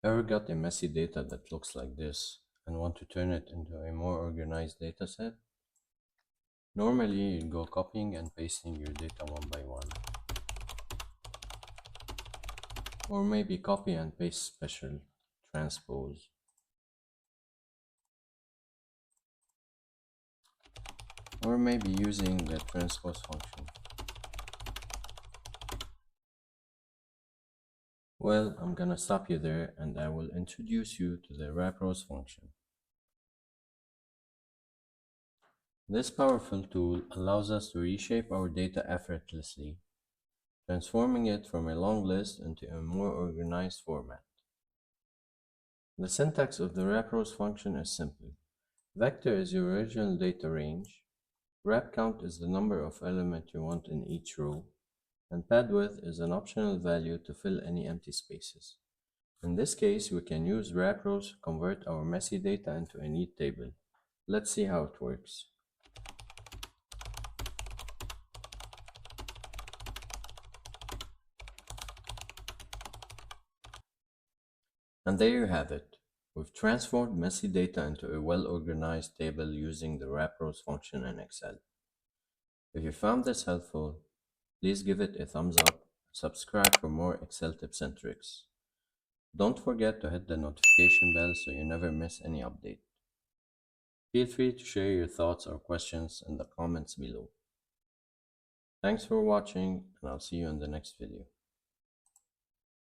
Ever got a messy data that looks like this and want to turn it into a more organized data set? Normally, you'd go copying and pasting your data one by one. Or maybe copy and paste special transpose. Or maybe using the transpose function. Well, I'm gonna stop you there and I will introduce you to the WRAPROWS function. This powerful tool allows us to reshape our data effortlessly, transforming it from a long list into a more organized format. The syntax of the WRAPROWS function is simple. Vector is your original data range, wrap count is the number of elements you want in each row, and pad width is an optional value to fill any empty spaces. In this case, we can use WRAPROWS to convert our messy data into a neat table. Let's see how it works. And there you have it. We've transformed messy data into a well-organized table using the WRAPROWS function in Excel. If you found this helpful, please give it a thumbs up, subscribe for more Excel tips and tricks. Don't forget to hit the notification bell so you never miss any update. Feel free to share your thoughts or questions in the comments below. Thanks for watching, and I'll see you in the next video.